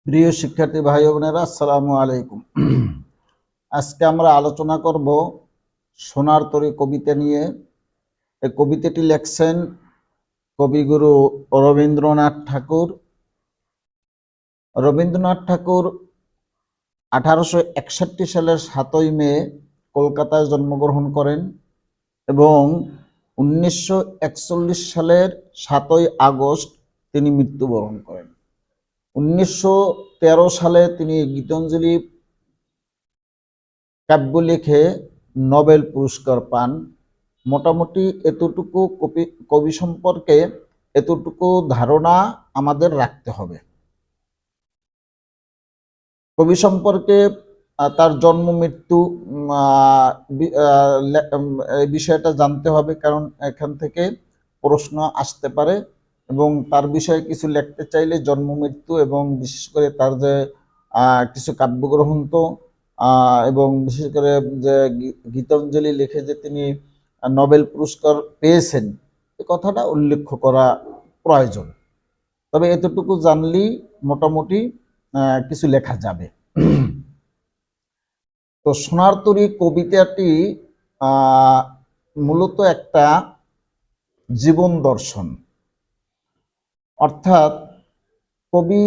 প্রিয় শিক্ষার্থী ভাই বোনেরা, আসসালামু আলাইকুম। আজকে আমরা আলোচনা করব সোনার তরী কবিতা নিয়ে। এই কবিতাটি লেখছেন কবিগুরু রবীন্দ্রনাথ ঠাকুর। রবীন্দ্রনাথ ঠাকুর 1861 সালের 7ই মে কলকাতায় জন্মগ্রহণ করেন এবং 1941 সালের 7ই আগস্ট তিনি মৃত্যুবরণ করেন। 1913 সালে তিনি গীতাঞ্জলি কাব্য লিখে নোবেল পুরস্কার পান। মোটামুটি এতটুকু কবি সম্পর্কে এতটুকু ধারণা আমাদের রাখতে হবে। কবি সম্পর্কে তার জন্ম মৃত্যু এই বিষয়টা জানতে হবে, কারণ এখান থেকে প্রশ্ন আসতে পারে এবং তার বিষয়ে কিছু লিখতে চাইলে জন্ম মৃত্যু এবং বিশেষ করে তার যে কিছু কাব্যগ্রন্থ এবং বিশেষ করে যে গীতাঞ্জলি লিখে যে তিনি নোবেল পুরস্কার পেয়েছেন, এই কথাটা উল্লেখ করা প্রয়োজন। তবে এতটুকু জানলেই মোটামুটি কিছু লেখা যাবে। তো সোনার তরী কবিতাটি মূলত একটা জীবন দর্শন, অর্থাৎ কবি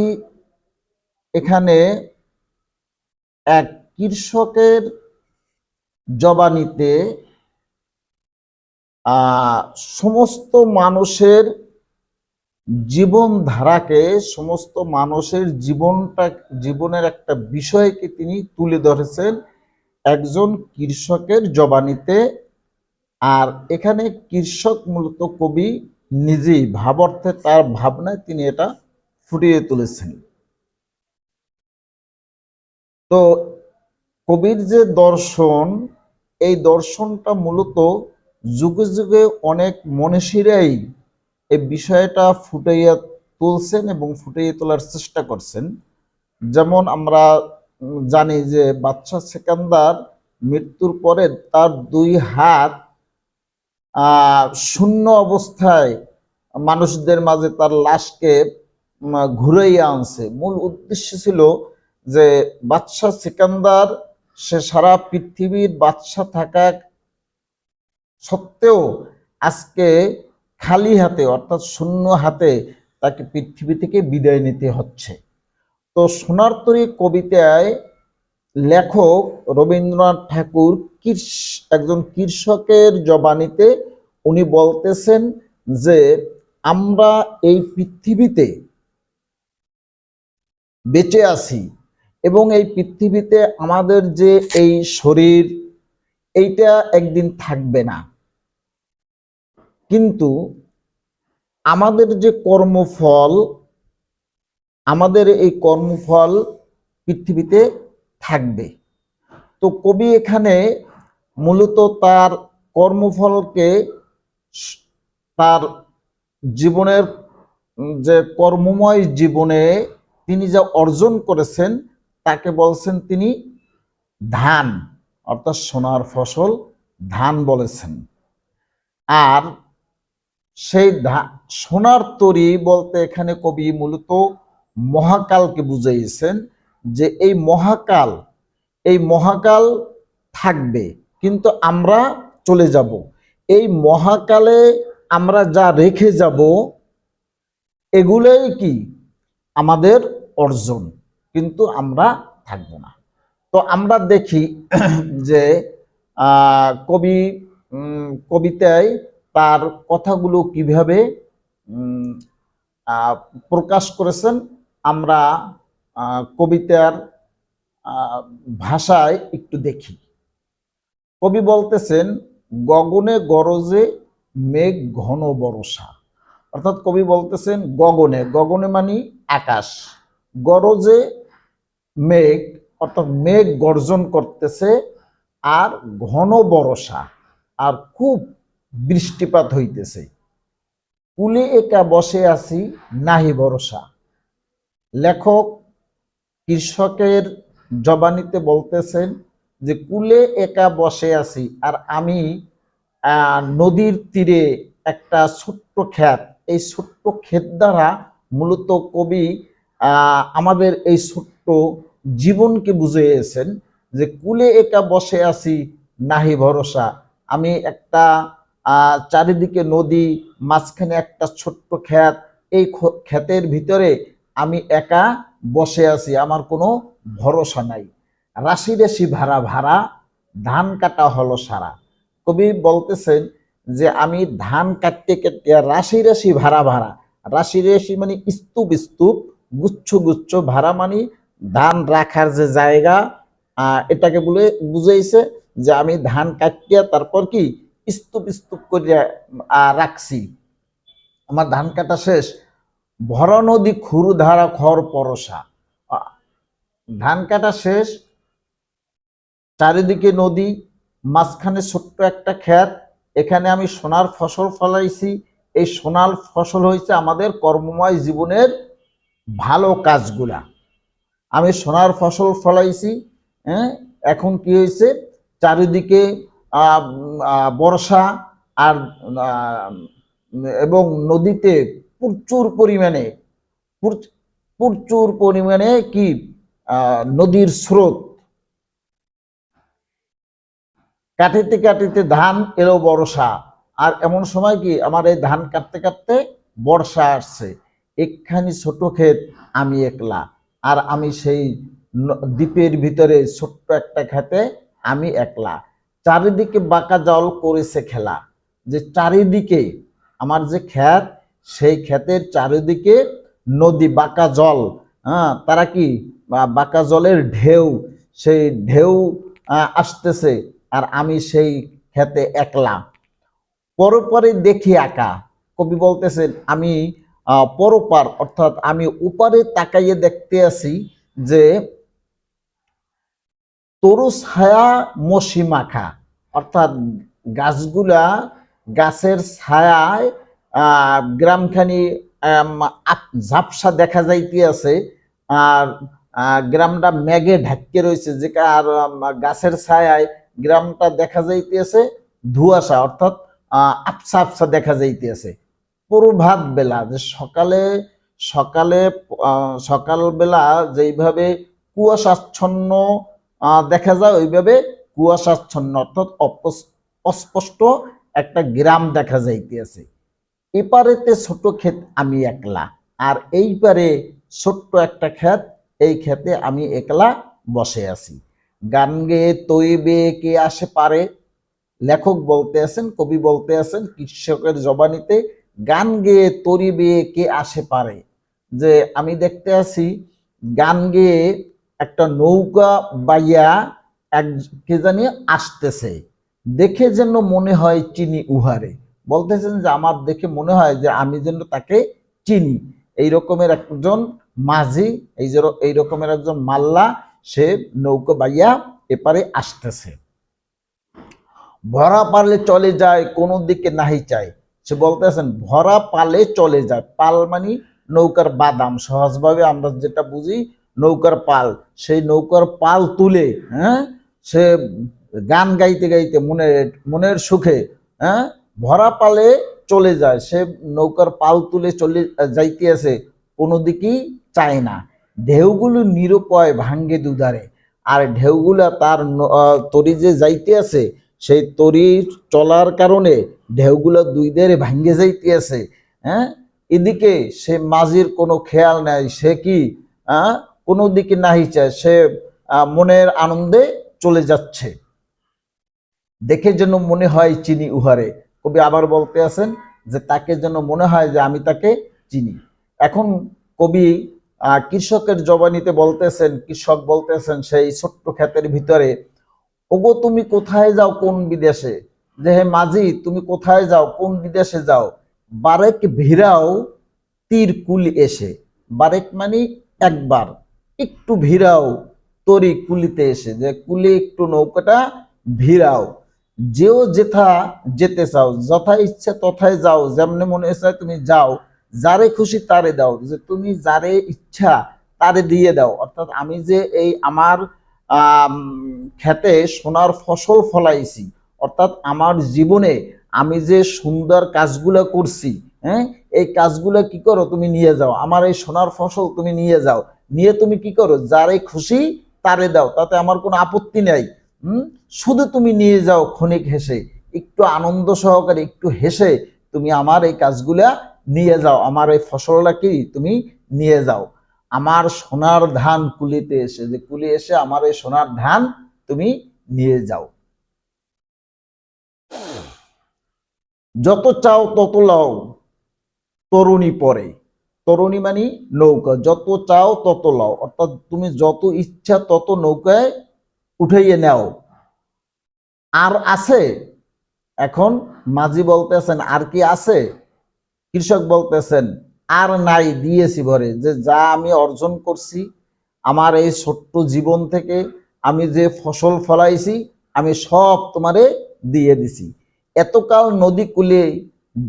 এখানে এক কৃষকের জবানিতে সমস্ত মানুষের জীবনধারাকে, সমস্ত মানুষের জীবনের একটা বিষয়কে তিনি তুলে ধরেছেন একজন কৃষকের জবানিতে। আর এখানে কৃষক মূলত কবি নিজেই ভাবার্থে, তার ভাবনায় তিনি এটা ফুটিয়ে তুলেছেন। তো কবির যে দর্শন, এই দর্শনটা মূলত যুগে যুগে অনেক মনীষীরাই এই বিষয়টা ফুটাইয়া তুলছেন এবং ফুটিয়ে তোলার চেষ্টা করছেন। যেমন আমরা জানি যে বাদশাহ সেকান্দার মৃত্যুর পরে তার দুই হাত শূন্য অবস্থায় মানুষদের মাঝে তার লাশকে ঘুরাইয়া আনছে। মূল উদ্দেশ্য ছিল যে বাদশাহ সিকান্দার সে সারা পৃথিবীর বাদশাহ থাকা সত্ত্বেও আজকে খালি হাতে, অর্থাৎ শূন্য হাতে তাকে পৃথিবী থেকে বিদায় নিতে হচ্ছে। তো সোনার তরী কবিতায় লেখক রবীন্দ্রনাথ ঠাকুর একজন কৃষকের জবানিতে উনি বলতেছেন যে আমরা এই পৃথিবীতে বেঁচে আছি এবং এই পৃথিবীতে আমাদের যে এই শরীর, এইটা একদিন থাকবে না, কিন্তু আমাদের যে কর্মফল, আমাদের এই কর্মফল পৃথিবীতে থাকবে। তো কবি এখানে মূলত তার কর্মফলকে, তার জীবনের যে কর্মময় জীবনে তিনি যা অর্জন করেছেন তাকে বলছেন তিনি ধান, অর্থাৎ সোনার ফসল ধান বলেছেন। আর সেই সোনার তরী বলতে এখানে কবি মূলত মহাকালকে বুঝাইছেন, যে এই মহাকাল থাকবে, কিন্তু আমরা চলে যাব। এই মহাকালে আমরা যা রেখে যাব এগুলোই কি আমাদের অর্জন, কিন্তু আমরা থাকব না। তো আমরা দেখি যে কবি কবিতায় তার কথাগুলো কিভাবে প্রকাশ করেছেন। আমরা কবিতার ভাষায় একটু দেখি। কবি বলতেছেন, গগনে গরজে মেঘ ঘন বরষা। অর্থাৎ কবি বলতেছেন গগনে মানে আকাশ, গরজে মেঘ, অর্থাৎ মেঘ গর্জন করতেছে, আর ঘন বর্ষা, আর খুব বৃষ্টিপাত হইতেছে। কুলে একা বসে আছি নাহি ভরসা। লেখক কৃষকের জবানিতে বলতেছেন যে কুলে একা বসে আছি, আর আমি নদীর তীরে একটা ছোট্ট ক্ষেত, এই ছোট্ট ক্ষেত দ্বারা মূলত কবি আমাদের এই ছোট্ট জীবনকে বুঝিয়েছেন যে কুলে একা বসে আছি নাহি ভরসা। আমি একটা চারিদিকে নদী, মাঝখানে একটা ছোট্ট ক্ষেত, এই ক্ষেতের ভিতরে আমি একা বসে আছি, আমার কোনো ভরসা নাই। রাশি রাশি ভাড়া ভাড়া, ধান কাটা হলো সারা। কবি বলতেছেন যে আমি ধান কাটতে কাটতে রাশি রাশি ভাড়া ভাড়া, রাশি রাশি মানে স্তূপ স্তূপ, গুচ্ছ গুচ্ছ, ভাড়া মানে ধান রাখার যে জায়গা, এটাকে বলে বুঝাইছে যে আমি ধান কাটিয়া তারপর কি স্তূপ স্তূপ করিয়া রাখছি, আমার ধান কাটা শেষ। ভরা নদী খুরু ধারা খড় পরশা, ধান কাটা শেষ, চারিদিকে নদী, মাঝখানে ছোট্ট একটা ক্ষেত, এখানে আমি সোনার ফসল ফলাইছি। এই সোনার ফসল হয়েছে আমাদের কর্মময় জীবনের ভালো কাজগুলা। আমি সোনার ফসল ফলাইছি, হ্যাঁ, এখন কি হয়েছে, চারিদিকে বর্ষা আর এবং নদীতে প্রচুর পরিমাণে প্রচুর পরিমাণে কি নদীর স্রোত, কাটিতে কাটিতে ধান এলো বর্ষা। আর এমন সময় কি আমার এই ধান কাটতে কাটতে বর্ষা আসছে, একখানি ছোট ক্ষেত, আমি একলা, আর আমি সেই দ্বীপের ভিতরে ছোট্ট একটা ক্ষেতে আমি একলা। চারিদিকে বাঁকা জল করেছে খেলা, যে চারিদিকে আমার যে ক্ষেত, সেই ক্ষেতের চারিদিকে নদী, বাঁকা জল, হ্যাঁ, তারা কি বাঁকা জলের ঢেউ, সেই ঢেউ আসতেছে, আর আমি সেই ক্ষেতে একলা। পরপারে দেখি আঁকা, কবি বলতেছেন আমি পরপার অর্থাৎ আমি ওপারে তাকাইয়ে দেখতে আছি যে তরু ছায়া মশি মাখা, অর্থাৎ গাছগুলা, গাছের ছায়ায় গ্রামখানি ঝাপসা দেখা যাইতে আছে, আর গ্রামটা মেঘে ঢাককে রয়েছে, যে আর গাছের ছায়ায় গ্রামটা দেখা যাইতেছে ধুয়াশা, অর্থাৎ আবসা আবসা দেখা যাইতেছে। প্রভাত বেলা, যে সকালে সকালে সকালবেলা যেইভাবে কুয়াশাচ্ছন্ন দেখা যায়, ওইভাবে কুয়াশাচ্ছন্ন অর্থাৎ অস্পষ্ট একটা গ্রাম দেখা যাইতেছে। এপারেতে ছোট ক্ষেত আমি একলা, আর এই পারে ছোট্ট একটা ক্ষেত, এই ক্ষেতে আমি একলা বসে আছি। গান গেয়ে তৈবে কে আসে পারে, লেখক বলতে আছেন, কবি বলতে আছেন কৃষকের জবানিতে, গান গেয়ে তরিবে কে আসে পারে, যে আমি দেখতে আছি গান গেয়ে একটা নৌকা বাইয়া এক কে জানি আসতেছে, দেখে যেন মনে হয় চিনি উহারে। বলতেছেন যে আমার দেখে মনে হয় যে আমি যেন তাকে চিনি, এই রকমের একজন মাঝি, এই রকমের একজন মাল্লা, সে নৌকা বাইয়া এপারে আসতেছে। ভরা পালে চলে যায় কোনো দিকে নাহি চায়, সে বলতেছেন ভরা পালে চলে যায়, পাল মানে নৌকার বাদাম, সহজভাবে আমরা যেটা বুঝি নৌকার পাল, সেই নৌকার পাল তুলে, হ্যাঁ, সে গান গাইতে গাইতে মনের সুখে, হ্যাঁ, ভরা পালে চলে যায়, সে নৌকার পাল তুলে চলে যাইতে আছে, কোনো দিকেই চায় না। ঢেউগুলো নিরুপায় ভাঙ্গে দুধারে, আর ঢেউগুলা তার তরি যে যাইতে আছে, সেই তরি চলার কারণে ঢেউগুলো দুই ধারে ভাঙ্গে যাইতে আছে, হ্যাঁ, এদিকে সে মাঝির কোনো খেয়াল নাই, সে কি কোনো দিকে নাহি চায়, সে মনের আনন্দে চলে যাচ্ছে, দেখে যেন মনে হয় চিনি উহারে। কবি আবার বলতে আছেন যে তাকে যেন মনে হয় যে আমি তাকে চিনি। এখন কবি কৃষকের জবানিতে বলতেছেন, কৃষক বলতেছেন সেই ছোট্ট ক্ষেতের ভিতরে, ওগো তুমি কোথায় যাও কোন বিদেশে, যে হে মাঝি তুমি কোথায় যাও কোন বিদেশে যাও, বারেক ভিড়াও তীর কুল এসে, বারেক মানে একবার, একটু ভিড়াও তরি কুলিতে এসে, যে কুলে একটু নৌকাটা ভিড়াও, যেও যেথা যেতে চাও, যথা ইচ্ছা তথায় যাও, যেমনে মনে হচ্ছে তুমি যাও, যারে খুশি তারে দাও, যে তুমি যারে ইচ্ছা তারে দিয়ে দাও। অর্থাৎ আমি যে এই আমার খেতে সোনার ফসল ফলাইছি, অর্থাৎ আমার জীবনে আমি যে সুন্দর কাজগুলো করছি, হ্যাঁ, এই কাজগুলো কি করো, তুমি নিয়ে যাও, আমার এই সোনার ফসল তুমি নিয়ে যাও, নিয়ে তুমি কি করো, যারে খুশি তারে দাও, তাতে আমার কোনো আপত্তি নাই। শুধু তুমি নিয়ে যাও ক্ষণিক হেসে, একটু আনন্দ সহকারে একটু হেসে তুমি আমার এই কাজগুলা নিয়ে যাও, আমার এই ফসলটা কি তুমি নিয়ে যাও, আমার সোনার ধান কুলিতে এসে, যে কুলি এসে আমার এই সোনার ধান তুমি নিয়ে যাও। যত চাও তত লও, তরুণী পরে। তরুণী মানে নৌকা, যত চাও তত লও, অর্থাৎ তুমি যত ইচ্ছা তত নৌকায় উঠাইয়ে নাও। আর আছে? এখন মাঝি বলতেছেন আর কি আছে? কৃষক বলতেছেন আর নাই, দিয়েছি ভরে, যে যা আমি অর্জন করছি আমার এই ছোট্ট জীবন থেকে, আমি যে ফসল ফলাইছি আমি সব তোমারে দিয়ে দিছি। এতকাল নদী কূলে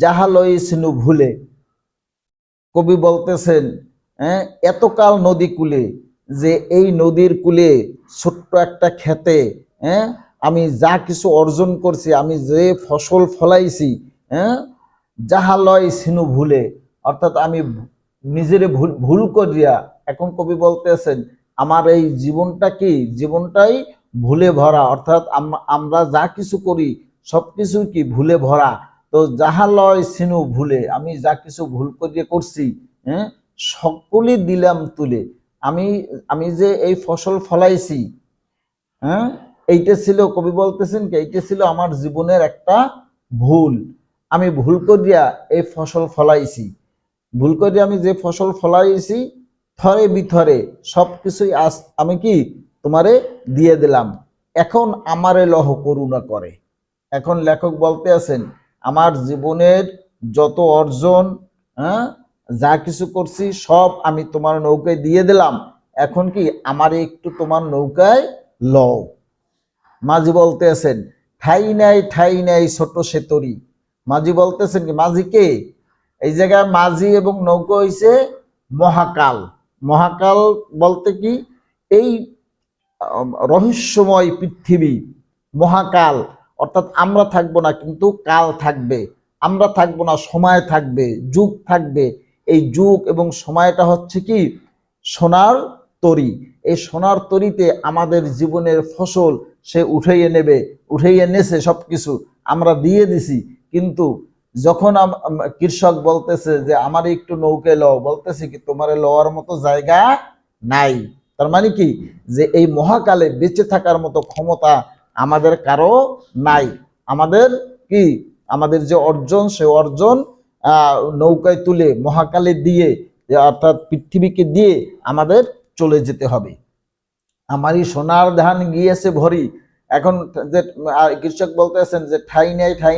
যাহা লইছিনু ভুলে। কবি বলতেছেন হ্যাঁ, এতকাল নদী কূলে, যে এই নদীর কূলে ছোট্ট একটা খেতে, হ্যাঁ, আমি যা কিছু অর্জন করছি, আমি যে ফসল ফলাইছি, হ্যাঁ, যাহা লয় সিনু ভুলে, অর্থাৎ আমি নিজের ভুল করিয়া, এখন কবি বলতেছেন আমার এই জীবনটা কি, জীবনটাই ভুলে ভরা, অর্থাৎ আমরা যা কিছু করি সবকিছু কি ভুলে ভরা। তো যাহা লয় সিনু ভুলে, আমি যা কিছু ভুল করিয়ে করছি, হ্যাঁ, সকলই দিলাম তুলে। আমি আমি যে এই ফসল ফলাইছি, হ্যাঁ, এইটা ছিল, কবি বলতেছেন কি, এইটা ছিল আমার জীবনের একটা ভুল, আমি ভুল করিয়া এই ফসল ফলাইছি, ভুল করিয়া আমি যে ফসল ফলাইছি থরে বিথরে সবকিছুই আজ আমি কি তোমারে দিয়ে দিলাম, এখন আমারে লহ করুণা করে। এখন লেখক বলতে আছেন আমার জীবনের যত অর্জন, হ্যাঁ, যা কিছু করছি সব আমি তোমার নৌকায় দিয়ে দিলাম, এখন কি আমারে একটু তোমার নৌকায় লও। মাঝি বলতে আছেন ঠাই নাই ছোট সেতরি। মাঝি বলতেছেন কি, মাঝি কে? এই জায়গায় মাঝি এবং নৌকা হইছে মহাকাল। মহাকাল বলতে কি, এই রহস্যময় পৃথিবী, মহাকাল, অর্থাৎ আমরা থাকবো না কিন্তু কাল থাকবে, আমরা থাকবো না সময় থাকবে, যুগ থাকবে। এই যুগ এবং সময়টা হচ্ছে কি সোনার তরী। এই সোনার তরীতে আমাদের জীবনের ফসল সে উঠাইয়ে নেবে, উঠাইয়ে নেছে, সবকিছু আমরা দিয়ে দিছি। কিন্তু যখন কৃষক বলতেছে যে আমার একটু নৌকায় লও, বলতেছে কি তোমার লওয়ার মতো জায়গা নাই। তার মানে কি, যে এই মহাকালে বেঁচে থাকার মতো ক্ষমতা আমাদের কারো নাই। আমাদের কি, আমাদের যে অর্জন, সে অর্জন নৌকায় তুলে মহাকালে দিয়ে, অর্থাৎ পৃথিবীকে দিয়ে আমাদের চলে যেতে হবে। আমারই সোনার ধান গিয়েছে ভরি। এখন যে কৃষক বলতেছেন যে ঠাই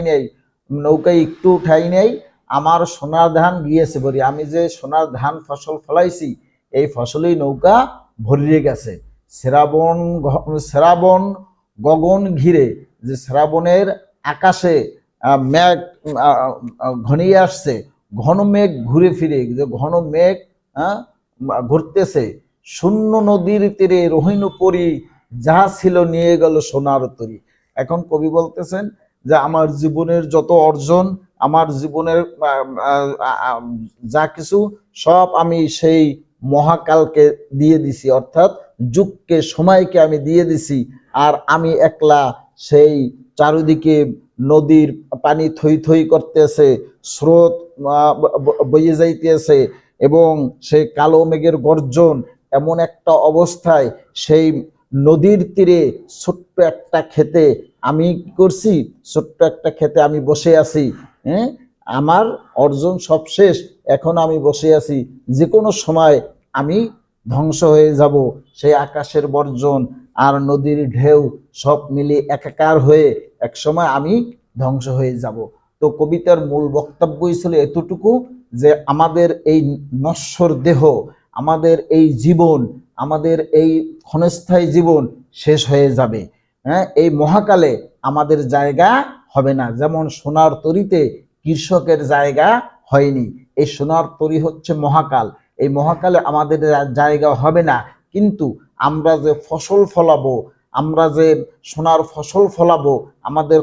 নেই, নৌকায় একটু ঠাই নেই, আমার সোনার ধান গিয়েছে ভরি, আমি যে সোনার ধান ফসল ফলাইছি এই ফসলেই নৌকা ভরিয়ে গেছে। শ্রাবণ গগন ঘিরে, যে শ্রাবণের আকাশে মেঘ ঘনিয়ে আসছে, ঘন মেঘ ঘুরে ফিরে, যে ঘন মেঘ ঘুরতেছে, শূন্য নদীর তীরে রহিনু পরি, যাহা ছিল নিয়ে গেল সোনার তরী। এখন কবি বলতেছেন যে আমার জীবনের যত অর্জন, আমার জীবনের যা কিছু সব আমি সেই মহাকালকে দিয়ে দিছি, অর্থাৎ যুগকে, সময়কে আমি দিয়ে দিছি। আর আমি একলা সেই চারিদিকে নদীর পানি থই থই করতেছে, স্রোত বইয়ে যাইতেছে, এবং সেই কালো মেঘের গর্জন, এমন একটা অবস্থায় সেই নদীর তীরে ছোট্ট একটা খেতে আমি কি করছি, ছোট্ট একটা খেতে আমি বসে আছি। হ্যাঁ, আমার অর্জন সব শেষ, এখন আমি বসে আছি, যে কোনো সময় আমি ধ্বংস হয়ে যাব। সেই আকাশের বর্জন আর নদীর ঢেউ সব মিলে একাকার হয়ে এক সময় আমি ধ্বংস হয়ে যাব। তো কবিতার মূল বক্তব্যই ছিল এতটুকু, যে আমাদের এই নশ্বর দেহ, আমাদের এই জীবন, আমাদের এই ক্ষণস্থায়ী জীবন শেষ হয়ে যাবে। হ্যাঁ, এই মহাকালে আমাদের জায়গা হবে না। যেমন সোনার তরীতে কৃষকের জায়গা হয়নি, এই সোনার তরী হচ্ছে মহাকাল, এই মহাকালে আমাদের জায়গা হবে না। কিন্তু আমরা যে ফসল ফলাবো, আমরা যে সোনার ফসল ফলাবো, আমাদের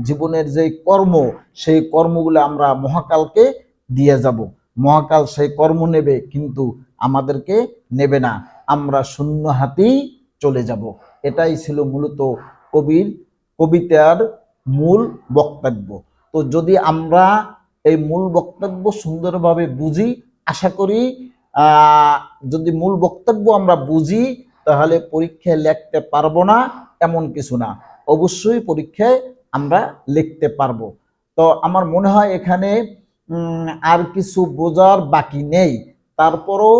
জীবনের যে কর্ম, সেই কর্মগুলো আমরা মহাকালকে দিয়ে যাব। মহাকাল সেই কর্ম নেবে, কিন্তু আমাদেরকে নেবে না, আমরা শূন্য হাতেই চলে যাব। এটাই ছিল মূলত কবির কবিতার মূল বক্তব্য। তো যদি আমরা এই মূল বক্তব্য সুন্দরভাবে বুঝি, আশা করি যদি মূল বক্তব্য আমরা বুঝি তাহলে পরীক্ষায় লিখতে পারবো না এমন কিছু না, অবশ্যই পরীক্ষায় আমরা লিখতে পারবো। তো আমার মনে হয় এখানে আর কিছু বোঝার বাকি নেই। তারপরও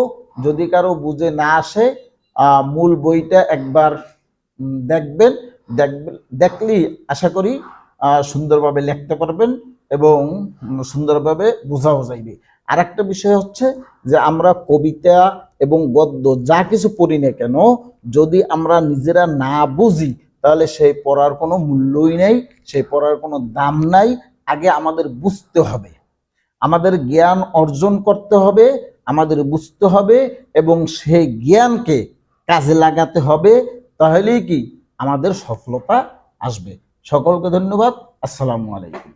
যদি কারো বুঝে না আসে, মূল বইটা একবার দেখবেন, দেখলেই আশা করি সুন্দরভাবে লিখতে পারবেন এবং সুন্দরভাবে বোঝাও যাইবে। আর একটা বিষয় হচ্ছে যে আমরা কবিতা এবং গদ্য যা কিছু পড়ি না কেন, যদি আমরা নিজেরা না বুঝি তাহলে সেই পড়ার কোনো মূল্যই নেই, সেই পড়ার কোনো দাম নাই। আগে আমাদের বুঝতে হবে, আমাদের জ্ঞান অর্জন করতে হবে, আমাদের বুঝতে হবে এবং সেই জ্ঞানকে কাজে লাগাতে হবে, তাহলেই কি আমাদের সফলতা আসবে। সকলকে ধন্যবাদ। আসসালামু আলাইকুম।